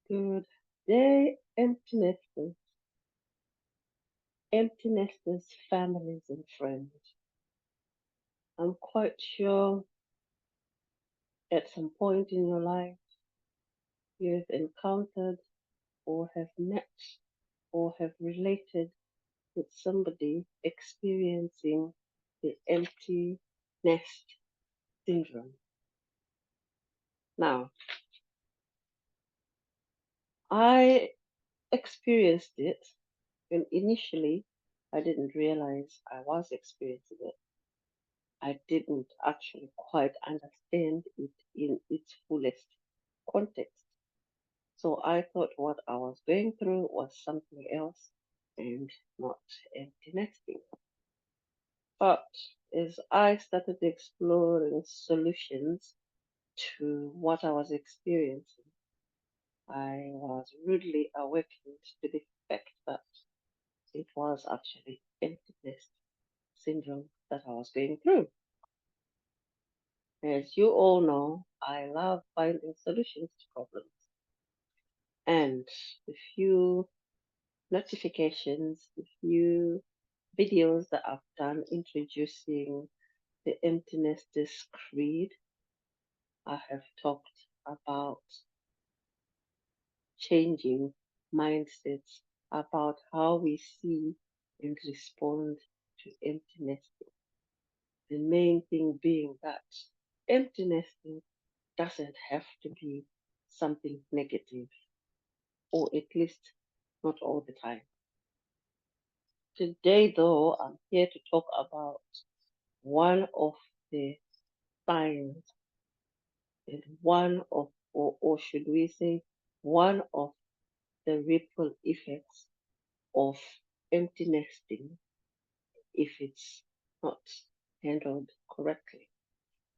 Good day, empty nesters, families, and friends. I'm quite sure at some point in your life you've encountered or have met or have related with somebody experiencing the empty nest syndrome. Now, I experienced it, and initially I didn't realize I was experiencing it. I didn't actually quite understand it in its fullest context. So I thought what I was going through was something else and not empty nesting. But as I started exploring solutions to what I was experiencing, I was rudely awakened to the fact that it was actually empty nest syndrome that I was going through. As you all know, I love finding solutions to problems. And the few notifications, the few videos that I've done introducing the empty nesters creed, I have talked about changing mindsets, about how we see and respond to empty nesting. The main thing being that empty nesting doesn't have to be something negative, or at least not all the time. Today, though, I'm here to talk about one of the signs and or should we say, one of the ripple effects of empty nesting if it's not handled correctly,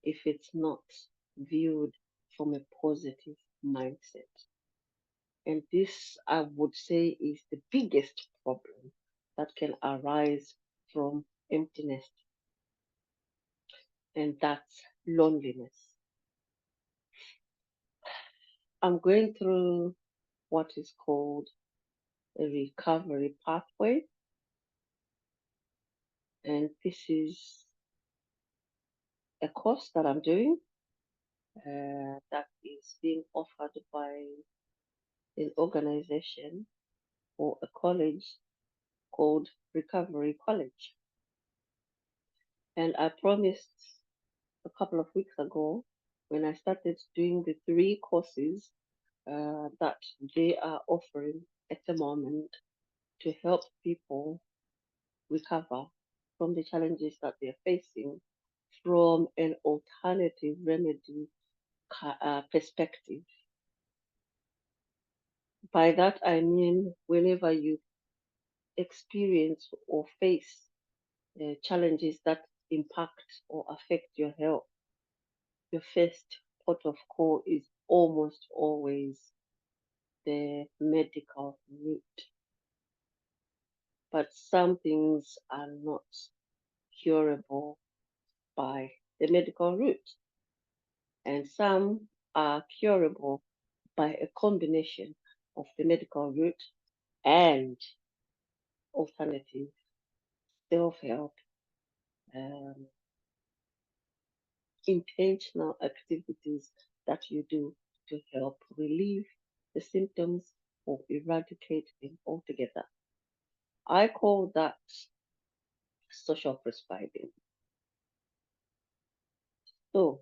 if it's not viewed from a positive mindset. And this, I would say, is the biggest problem that can arise from emptiness, and that's loneliness. I'm going through what is called a recovery pathway, and this is a course that I'm doing that is being offered by an organization or a college called Recovery College. And I promised a couple of weeks ago when I started doing the three courses that they are offering at the moment to help people recover from the challenges that they're facing from an alternative remedy perspective. By that I mean whenever you experience or face challenges that impact or affect your health, your first port of call is almost always the medical route. But some things are not curable by the medical route, and some are curable by a combination of the medical route and alternative self-help, um, intentional activities that you do to help relieve the symptoms or eradicate them altogether. I call that social prescribing. So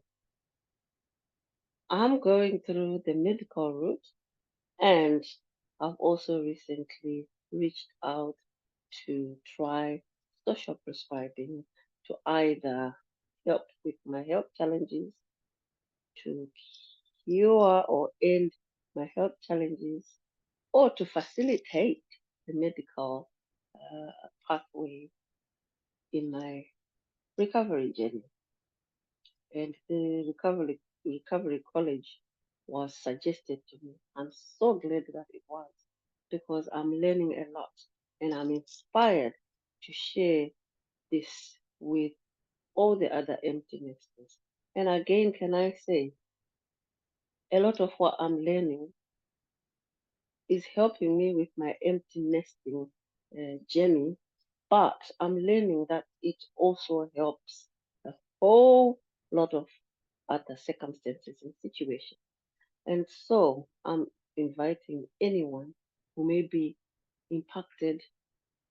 I'm going through the medical route, and I've also recently reached out to try social prescribing to either help with my health challenges, to cure or end my health challenges, or to facilitate the medical pathway in my recovery journey. And the recovery college was suggested to me. I'm so glad that it was because I'm learning a lot and I'm inspired to share this with all the other empty nesters. And again, can I say, a lot of what I'm learning is helping me with my empty nesting journey, but I'm learning that it also helps a whole lot of other circumstances and situations. And so I'm inviting anyone who may be impacted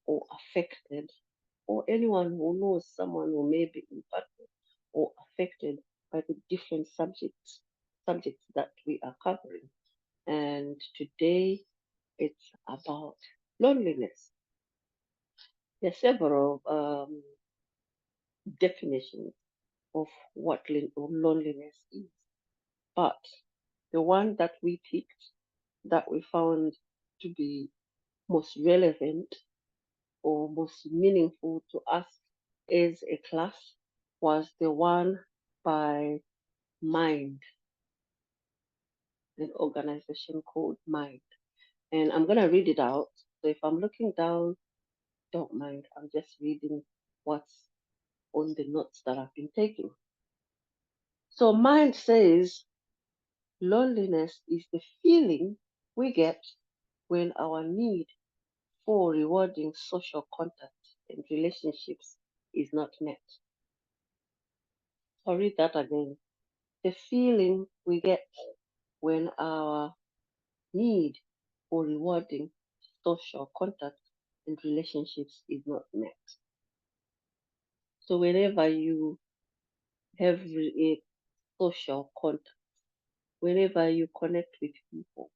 or affected, or anyone who knows someone who may be impacted or affected by the different subjects that we are covering. And today it's about loneliness. There are several definitions of what loneliness is, but the one that we picked, that we found to be most relevant or most meaningful to us as a class, was the one by Mind, an organization called Mind. And I'm going to read it out. So if I'm looking down, don't mind. I'm just reading what's on the notes that I've been taking. So Mind says loneliness is the feeling we get when our need for rewarding social contact and relationships is not met. I'll read that again. The feeling we get when our need for rewarding social contact and relationships is not met. So whenever you have a social contact, whenever you connect with people,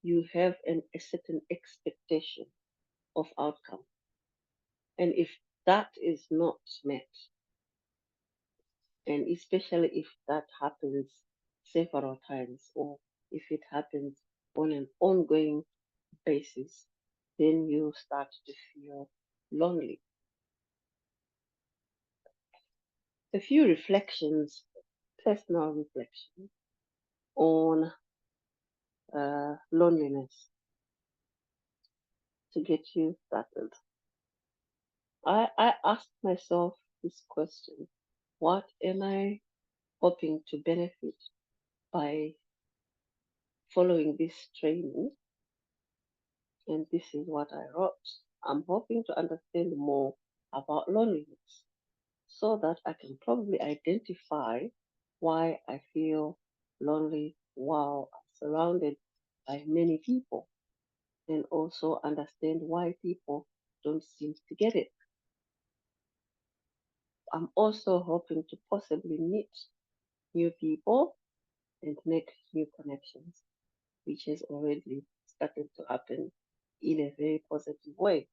you have a certain expectation of outcome. And if that is not met, and especially if that happens several times, or if it happens on an ongoing basis, then you start to feel lonely. A few reflections, personal reflections on loneliness to get you started. I asked myself this question: what am I hoping to benefit by following this training? And this is what I wrote. I'm hoping to understand more about loneliness so that I can probably identify why I feel lonely while I'm surrounded by many people, and also understand why people don't seem to get it. I'm also hoping to possibly meet new people and make new connections, which has already started to happen in a very positive way.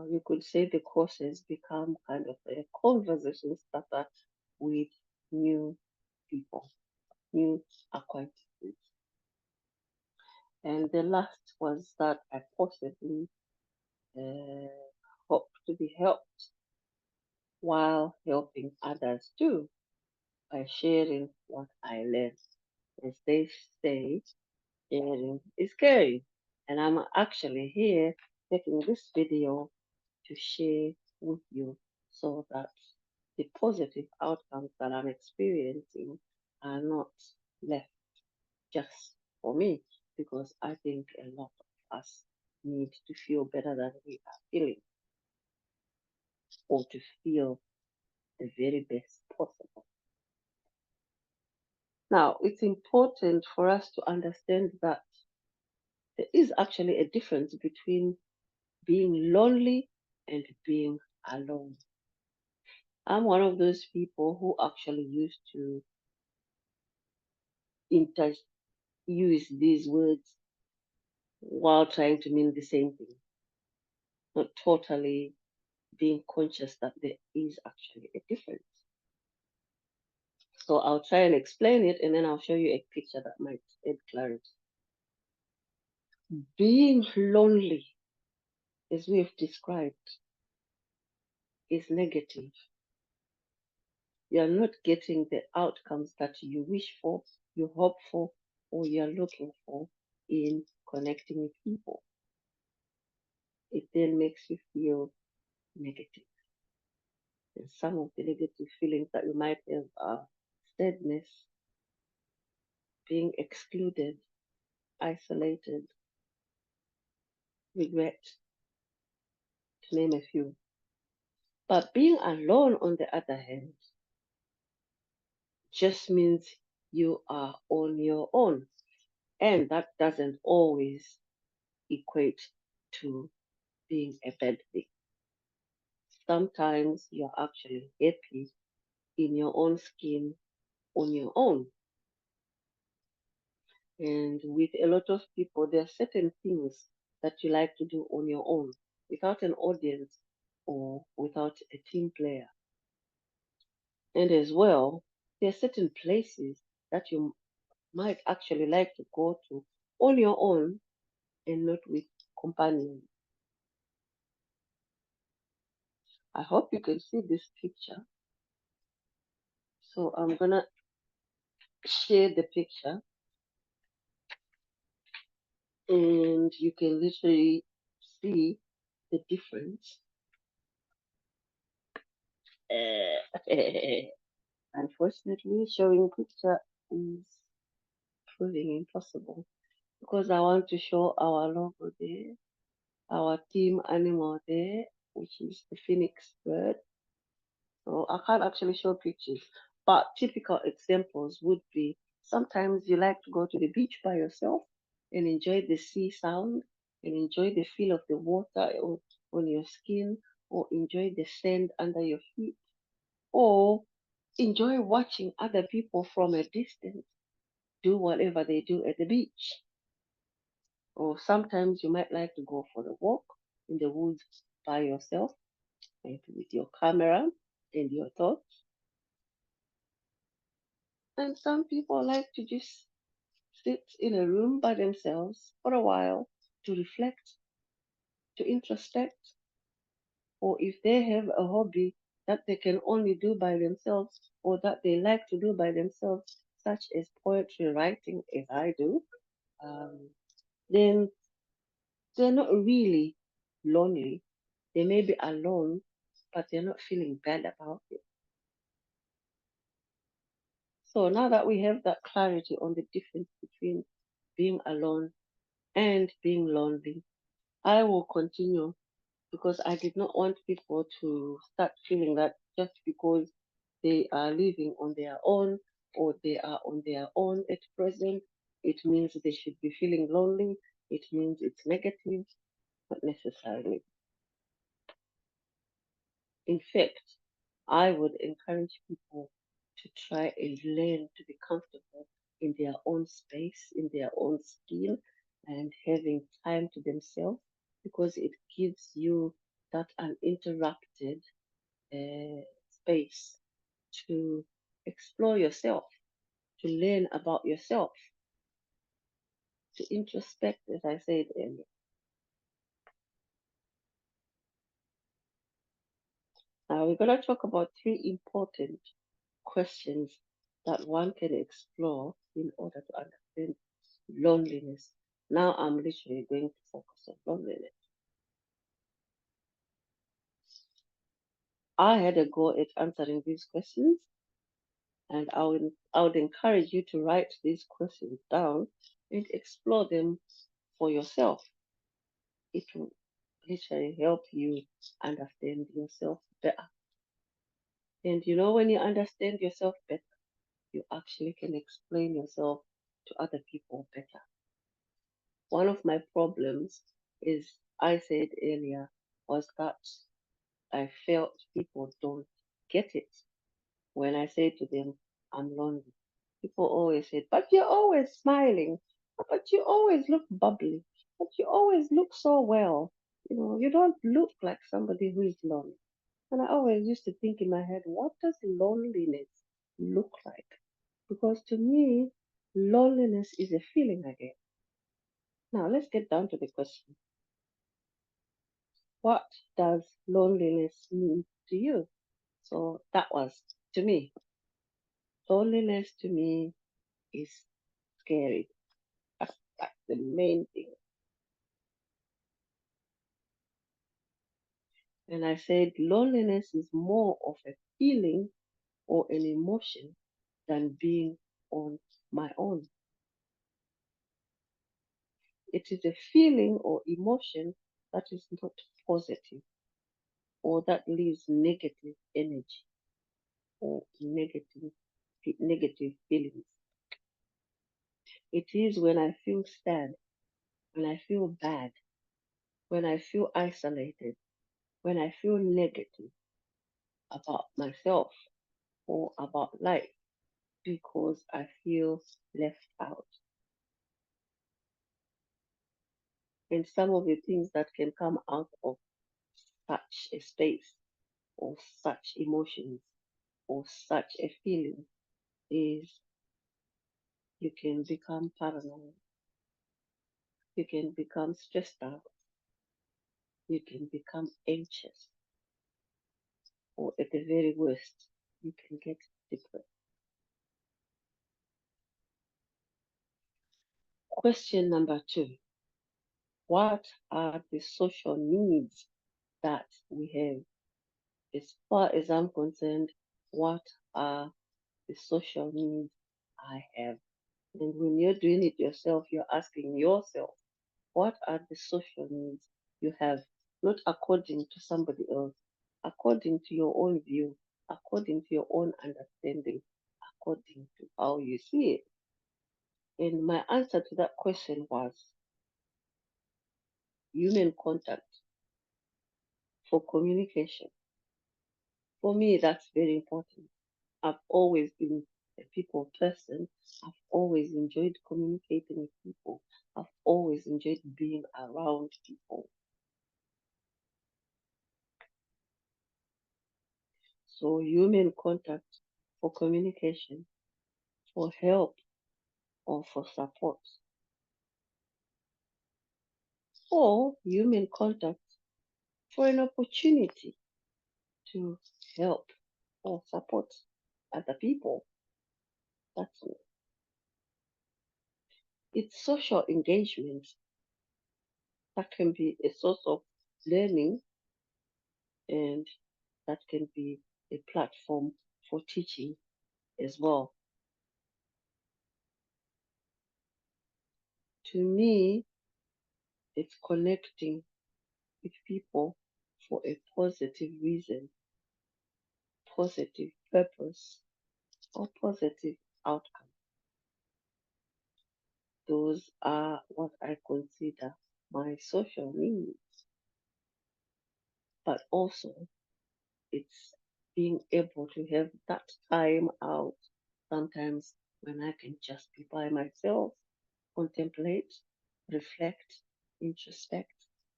You could say the course has become kind of a conversation starter with new people, new acquaintances. And the last was that I possibly uh, hope to be helped while helping others too by sharing what I learned. As they say, sharing is caring. And I'm actually here making this video to share with you so that the positive outcomes that I'm experiencing are not left just for me, because I think a lot of us need to feel better than we are feeling, or to feel the very best possible. Now, it's important for us to understand that there is actually a difference between being lonely and being alone. I'm one of those people who actually used to use these words while trying to mean the same thing, not totally being conscious that there is actually a difference. So I'll try and explain it, and then I'll show you a picture that might add clarity. Being lonely, as we have described, is negative. You are not getting the outcomes that you wish for, you hope for, or you are looking for in connecting with people. It then makes you feel negative. And some of the negative feelings that you might have are sadness, being excluded, isolated, regret, to name a few. But being alone, on the other hand, just means you are on your own. And that doesn't always equate to being a bad thing. Sometimes you're actually happy in your own skin on your own. And with a lot of people, there are certain things that you like to do on your own without an audience or without a team player. And as well, there are certain places that you might actually like to go to on your own and not with companions. I hope you can see this picture. So I'm gonna share the picture and you can literally see the difference. Unfortunately, showing picture is proving impossible because I want to show our logo there, our team animal there, which is the phoenix bird. So I can't actually show pictures, but typical examples would be sometimes you like to go to the beach by yourself and enjoy the sea sound and enjoy the feel of the water on your skin or enjoy the sand under your feet or enjoy watching other people from a distance do whatever they do at the beach. Or sometimes you might like to go for a walk in the woods by yourself, maybe with your camera and your thoughts. And some people like to just sit in a room by themselves for a while to reflect, to introspect, or if they have a hobby that they can only do by themselves or that they like to do by themselves, such as poetry writing, as I do, um, then they're not really lonely. They may be alone, but they're not feeling bad about it. So now that we have that clarity on the difference between being alone and being lonely, I will continue because I did not want people to start feeling that just because they are living on their own or they are on their own at present, it means they should be feeling lonely. It means it's negative, not necessarily. In fact, I would encourage people to try and learn to be comfortable in their own space, in their own skin, and having time to themselves because it gives you that uninterrupted space to explore yourself, to learn about yourself, to introspect, as I said earlier. Now, we're going to talk about three important questions that one can explore in order to understand loneliness. Now I'm literally going to focus on loneliness. I had a go at answering these questions, and I would encourage you to write these questions down and explore them for yourself. It will literally help you understand yourself better. And you know, when you understand yourself better, you actually can explain yourself to other people better. One of my problems is, I said earlier, was that I felt people don't get it when I say to them, I'm lonely. People always said, but you're always smiling, but you always look bubbly, but you always look so well. You know, you don't look like somebody who is lonely. And I always used to think in my head, what does loneliness look like? Because to me, loneliness is a feeling again. Now let's get down to the question. What does loneliness mean to you? So that was to me. Loneliness to me is scary. That's the main thing. And I said loneliness is more of a feeling or an emotion than being on my own. It is a feeling or emotion that is not positive or that leaves negative energy or negative feelings. It is when I feel sad, when I feel bad, when I feel isolated, when I feel negative about myself or about life because I feel left out. And some of the things that can come out of such a space or such emotions or such a feeling is you can become paranoid, you can become stressed out, you can become anxious, or at the very worst, you can get depressed. Question number 2. What are the social needs that we have? As far as I'm concerned, what are the social needs I have? And when you're doing it yourself, you're asking yourself, what are the social needs you have? Not according to somebody else, according to your own view, according to your own understanding, according to how you see it. And my answer to that question was human contact for communication. For me, that's very important. I've always been a people person. I've always enjoyed communicating with people. I've always enjoyed being around people. So human contact for communication, for help or for support, or human contact for an opportunity to help or support other people. That's it. It's social engagement that can be a source of learning and that can be a platform for teaching as well. To me, it's connecting with people for a positive reason, positive purpose, or positive outcome. Those are what I consider my social needs. But also, it's being able to have that time out sometimes when I can just be by myself, contemplate, reflect, introspect,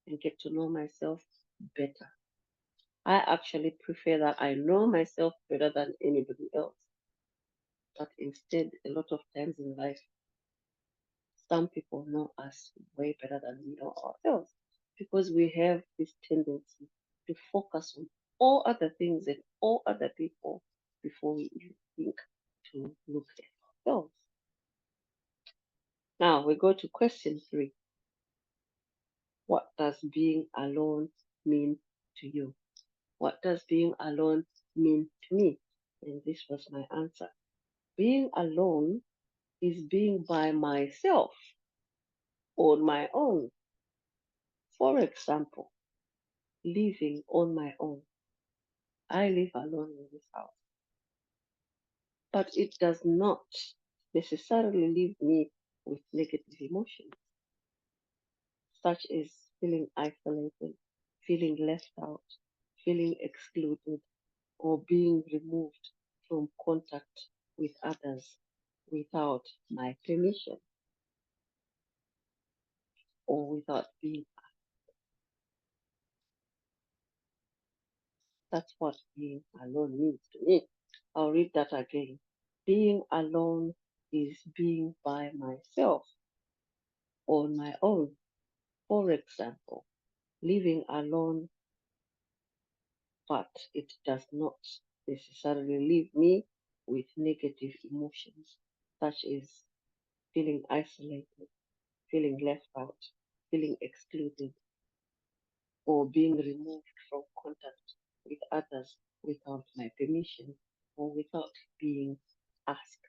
and get to know myself better. I actually prefer that I know myself better than anybody else. But instead, a lot of times in life, some people know us way better than we know ourselves because we have this tendency to focus on all other things and all other people before we even think to look at ourselves. Now we go to question 3. What does being alone mean to you? What does being alone mean to me? And this was my answer. Being alone is being by myself on my own. For example, living on my own. I live alone in this house. But it does not necessarily leave me with negative emotions, such as feeling isolated, feeling left out, feeling excluded, or being removed from contact with others without my permission or without being. That's what being alone means to me. I'll read that again. Being alone is being by myself on my own. For example, living alone, but it does not necessarily leave me with negative emotions, such as feeling isolated, feeling left out, feeling excluded, or being removed from contact with others without my permission or without being asked.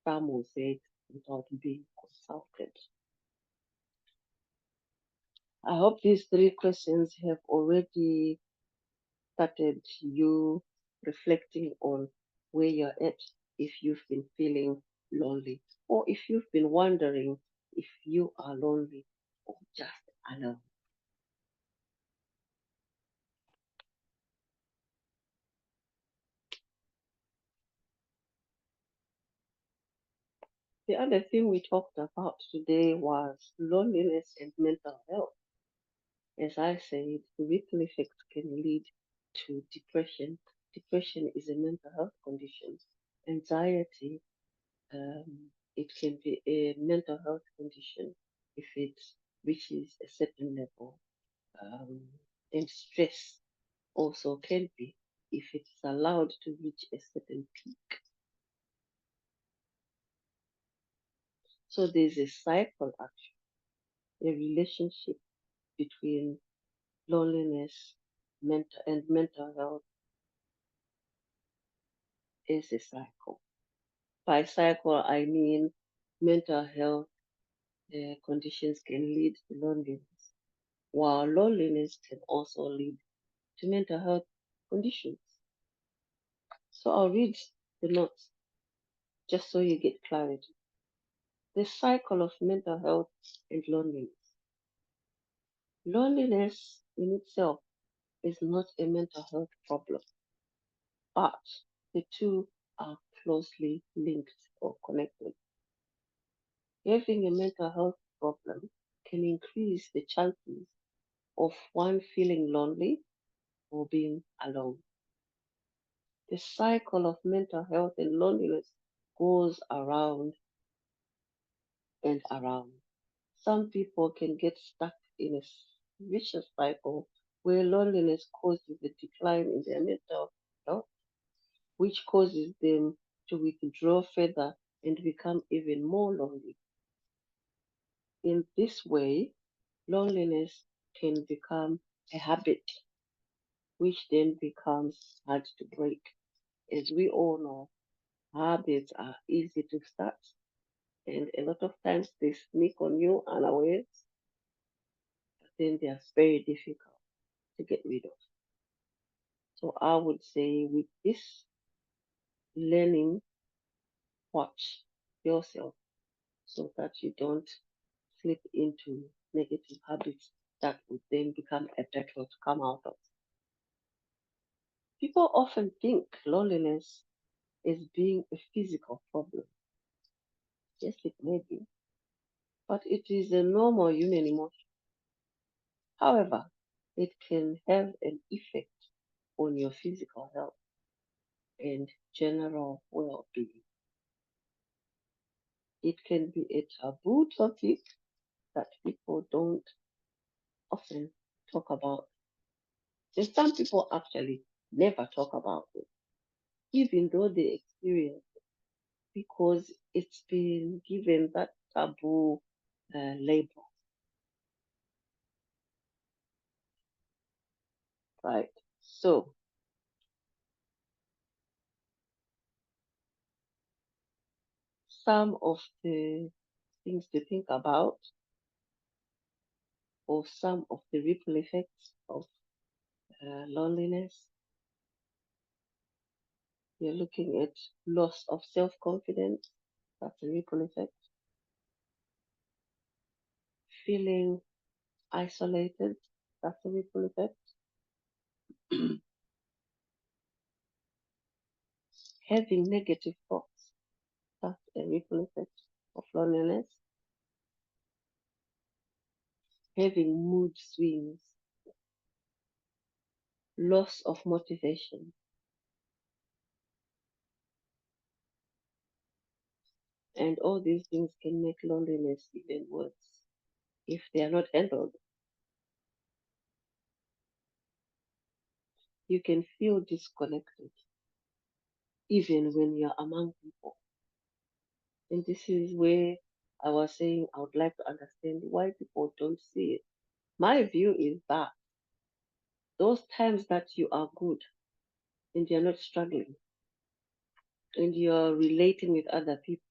Some will say it without being consulted. I hope these three questions have already started you reflecting on where you're at, if you've been feeling lonely, or if you've been wondering if you are lonely or just alone. The other thing we talked about today was loneliness and mental health. As I said, the ripple effects can lead to depression. Depression is a mental health condition. Anxiety, it can be a mental health condition if it reaches a certain level. Um, and stress also can be if it is allowed to reach a certain peak. So there's a cycle actually, a relationship between loneliness mental health is a cycle. By cycle, I mean mental health conditions can lead to loneliness, while loneliness can also lead to mental health conditions. So I'll read the notes just so you get clarity. The cycle of mental health and loneliness. Loneliness in itself is not a mental health problem, but the two are closely linked or connected. Having a mental health problem can increase the chances of one feeling lonely or being alone. The cycle of mental health and loneliness goes around and around. Some people can get stuck in a vicious cycle where loneliness causes a decline in their mental health, which causes them to withdraw further and become even more lonely. In this way, loneliness can become a habit, which then becomes hard to break. As we all know, habits are easy to start, and a lot of times they sneak on you unawares, but then they are very difficult to get rid of. So I would say with this learning, watch yourself so that you don't slip into negative habits that would then become a battle to come out of. People often think loneliness is being a physical problem. Yes, it may be, but it is a normal human emotion. However, it can have an effect on your physical health and general well being. It can be a taboo topic that people don't often talk about. And some people actually never talk about it, even though they experience it, because it's been given that taboo label, right? So, some of the things to think about, or some of the ripple effects of loneliness, you're looking at loss of self confidence, that's a ripple effect, feeling isolated, that's a ripple effect, having negative thoughts, that's a ripple effect of loneliness, having mood swings, loss of motivation, and all these things can make loneliness even worse if they are not handled. You can feel disconnected even when you're among people. And this is where I was saying I would like to understand why people don't see it. My view is that those times that you are good and you're not struggling and you're relating with other people,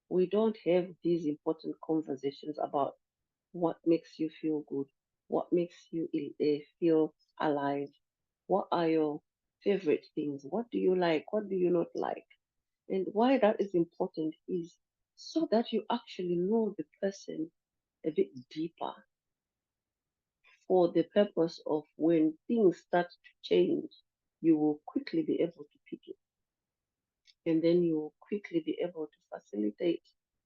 we don't have these important conversations about what makes you feel good. What makes you feel alive? What are your favorite things? What do you like? What do you not like? And why that is important is so that you actually know the person a bit deeper for the purpose of when things start to change, you will quickly be able to pick it. And then you will quickly be able to facilitate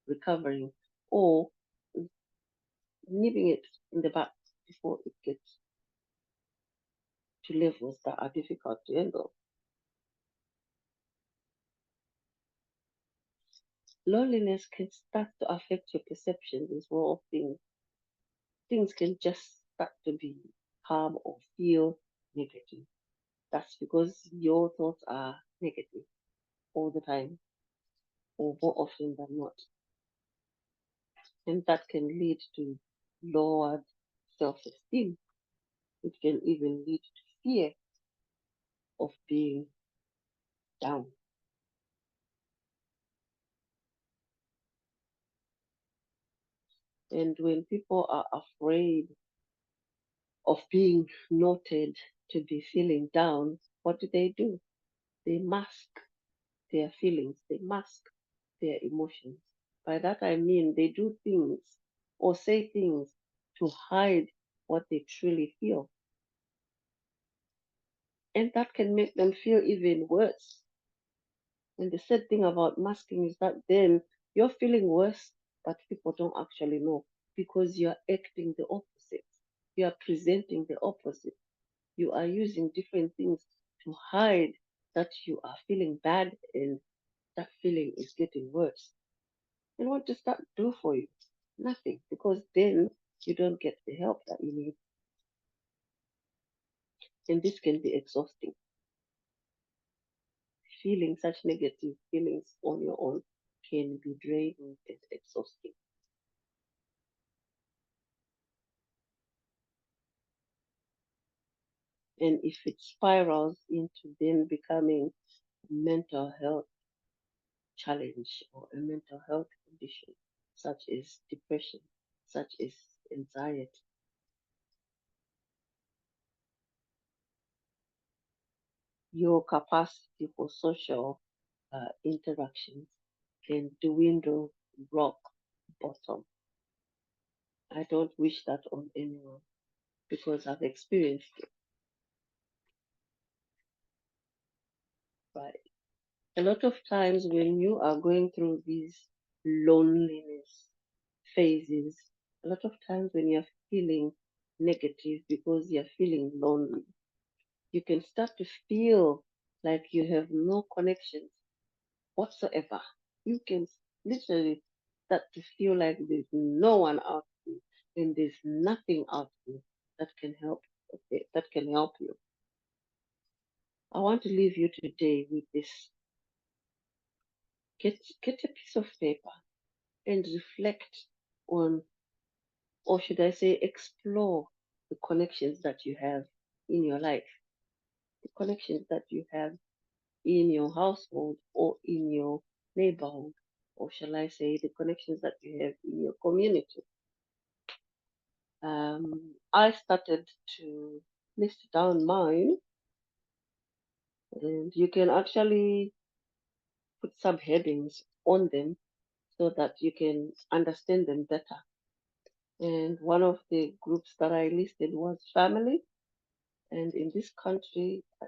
recovering or nipping it in the bud before it gets to levels that are difficult to handle. Loneliness can start to affect your perceptions as well of things. Things can just start to be calm or feel negative. That's because your thoughts are negative all the time or more often than not. And that can lead to lowered self esteem. It can even lead to fear of being down. And when people are afraid of being noted to be feeling down, what do? They mask their feelings, they mask their emotions. By that I mean they do things or say things to hide what they truly feel. And that can make them feel even worse. And the sad thing about masking is that then you're feeling worse, but people don't actually know because you're acting the opposite. You are presenting the opposite. You are using different things to hide that you are feeling bad and that feeling is getting worse. And what does that do for you? Nothing, because then you don't get the help that you need. And this can be exhausting. Feeling such negative feelings on your own can be draining and exhausting. And if it spirals into then becoming a mental health challenge or a mental health condition, such as depression, such as anxiety, your capacity for social interactions can dwindle rock bottom. I don't wish that on anyone because I've experienced it, right? A lot of times when you are going through these loneliness phases, a lot of times when you're feeling negative because you're feeling lonely, you can start to feel like you have no connections whatsoever. You can literally start to feel like there's no one out there and there's nothing out there that can help that can help you. I want to leave you today with this. Get a piece of paper and reflect on, or should I say, explore the connections that you have in your life, the connections that you have in your household or in your neighborhood, or shall I say, the connections that you have in your community. I started to list down mine, and you can actually put subheadings on them so that you can understand them better. And one of the groups that I listed was family. And in this country, I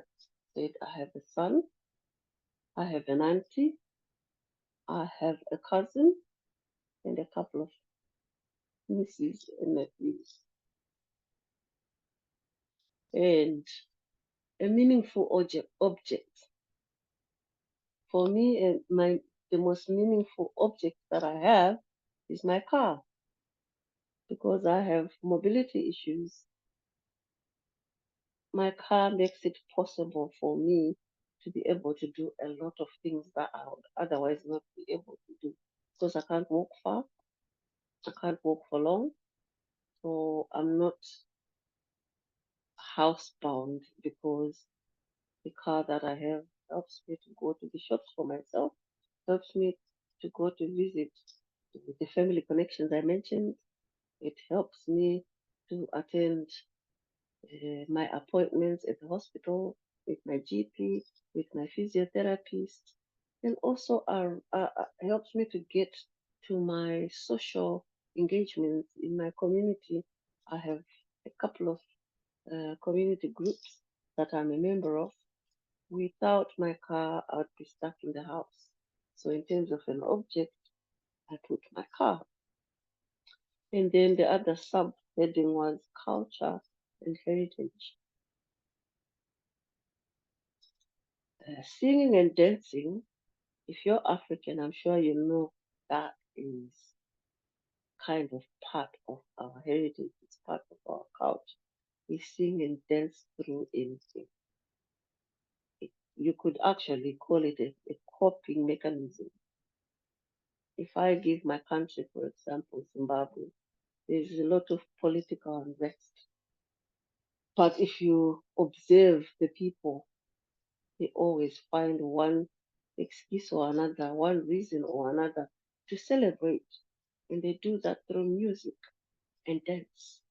said I have a son, I have an auntie, I have a cousin, and a couple of nieces and nephews. And a meaningful object for me, and my the most meaningful object that I have is my car because I have mobility issues. My car makes it possible for me to be able to do a lot of things that I would otherwise not be able to do because I can't walk far, I can't walk for long, so I'm not housebound because the car that I have helps me to go to the shops for myself, helps me to go to visit the family connections I mentioned. It helps me to attend my appointments at the hospital with my GP, with my physiotherapist, and also helps me to get to my social engagements in my community. I have a couple of community groups that I'm a member of. Without my car, I'd be stuck in the house. So, in terms of an object, I put my car. And then the other subheading was culture and heritage. Singing and dancing, if you're African, I'm sure you know that is kind of part of our heritage, it's part of our culture. We sing and dance through anything. You could actually call it a coping mechanism. If I give my country, for example, Zimbabwe, there's a lot of political unrest. But if you observe the people, they always find one excuse or another, one reason or another to celebrate. And they do that through music and dance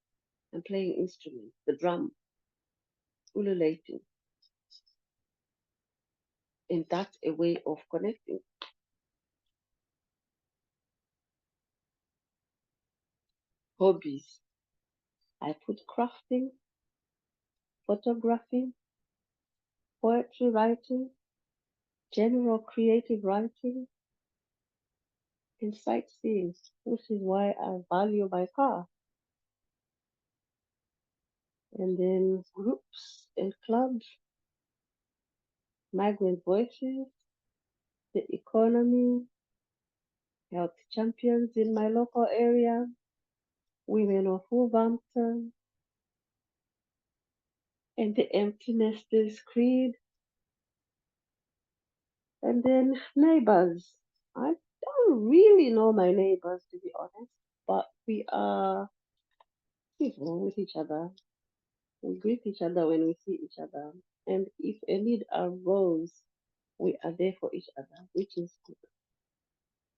and playing instruments, the drum, ululating. And that's a way of connecting. Hobbies. I put crafting, photography, poetry writing, general creative writing, and sightseeing, which is why I value my car. And then groups and clubs, migrant voices, the economy, health champions in my local area, women of Wolverhampton, and the empty nesters creed, and then neighbors. I don't really know my neighbors, to be honest, but we are civil with each other. We greet each other when we see each other. And if a need arose, we are there for each other, which is good,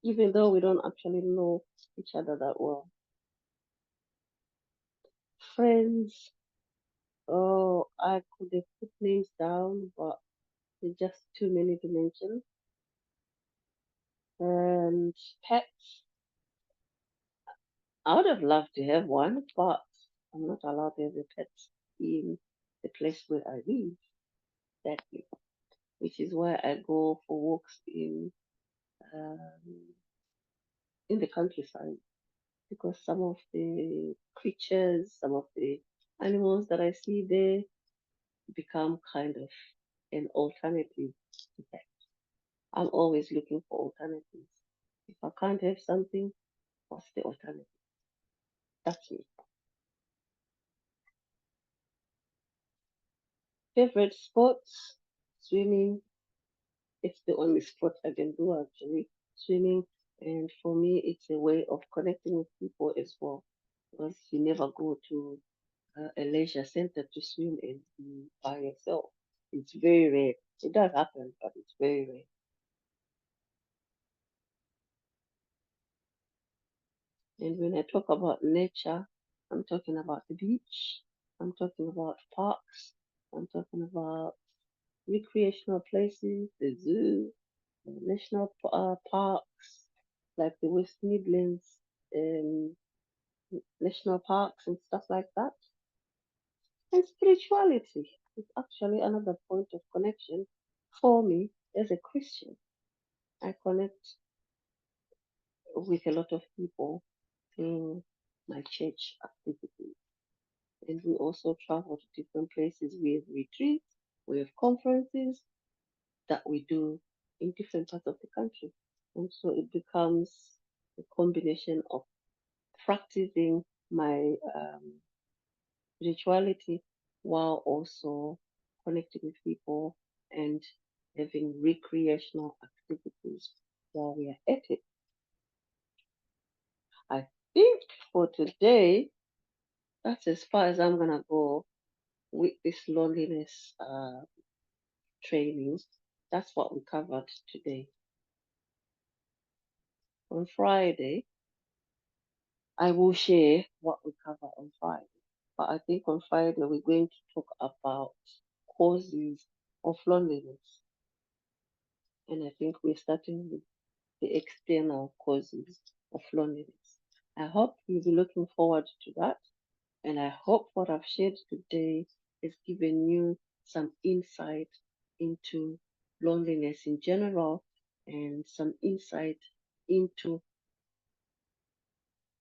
even though we don't actually know each other that well. Friends, oh, I could have put names down, but there's just too many to mention. And pets, I would have loved to have one, but I'm not allowed to have a pet in the place where I live, exactly. Which is why I go for walks um, in the countryside, because some of the creatures, some of the animals that I see there become kind of an alternative to that. I'm always looking for alternatives. If I can't have something, what's the alternative? That's me. Favorite sports? Swimming. It's the only sport I can do actually. Swimming. And for me, it's a way of connecting with people as well. Because you never go to a leisure center to swim and be by yourself. It's very rare. It does happen, but it's very rare. And when I talk about nature, I'm talking about the beach. I'm talking about parks. I'm talking about recreational places, the zoo, national parks, like the West Midlands um, national parks and stuff like that. And spirituality is actually another point of connection for me as a Christian. I connect with a lot of people through my church activities. And we also travel to different places. We have retreats, we have conferences that we do in different parts of the country. And so it becomes a combination of practicing my spirituality while also connecting with people and having recreational activities while we are at it. I think for today, that's as far as I'm gonna go with this loneliness training. That's what we covered today. On Friday, I will share what we cover on Friday. But I think on Friday we're going to talk about causes of loneliness. And I think we're starting with the external causes of loneliness. I hope you'll be looking forward to that. And I hope what I've shared today has given you some insight into loneliness in general and some insight into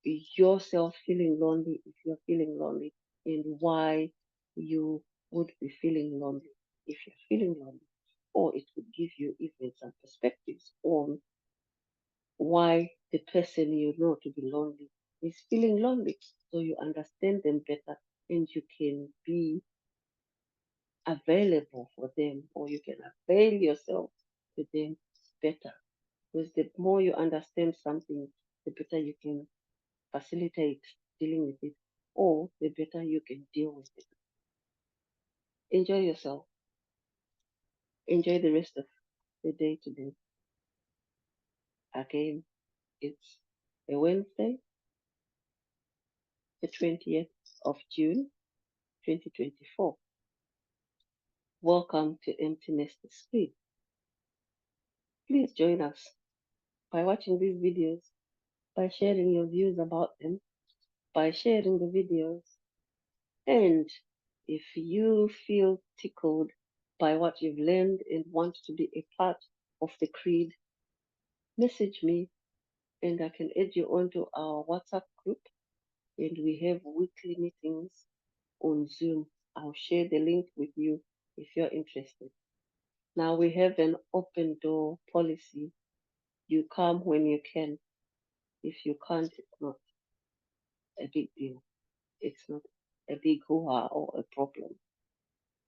yourself feeling lonely if you're feeling lonely and why you would be feeling lonely if you're feeling lonely. Or it could give you even some perspectives on why the person you know to be lonely is feeling lonely. So you understand them better and you can be available for them, or you can avail yourself to them better. Because the more you understand something, the better you can facilitate dealing with it, or the better you can deal with it. Enjoy yourself. Enjoy the rest of the day today. Again, it's a Wednesday, the 20th of June, 2024. Welcome to Emptiness to Speak. Please join us by watching these videos, by sharing your views about them, by sharing the videos. And if you feel tickled by what you've learned and want to be a part of the creed, message me and I can add you onto our WhatsApp group. And we have weekly meetings on Zoom. I'll share the link with you if you're interested. Now we have an open door policy. You come when you can. If you can't, it's not a big deal. It's not a big hoo-ha or a problem.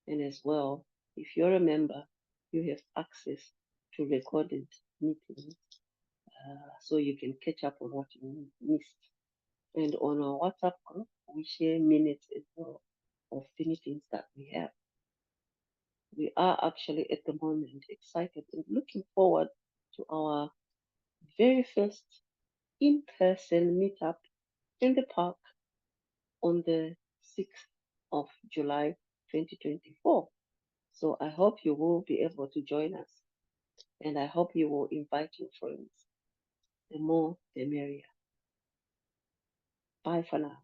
And as well, if you're a member, you have access to recorded meetings so you can catch up on what you missed. And on our WhatsApp group, we share minutes as well of the meetings that we have. We are actually at the moment excited and looking forward to our very first in-person meetup in the park on the 6th of July 2024. So I hope you will be able to join us and I hope you will invite your friends. The more, the merrier. Bye for now.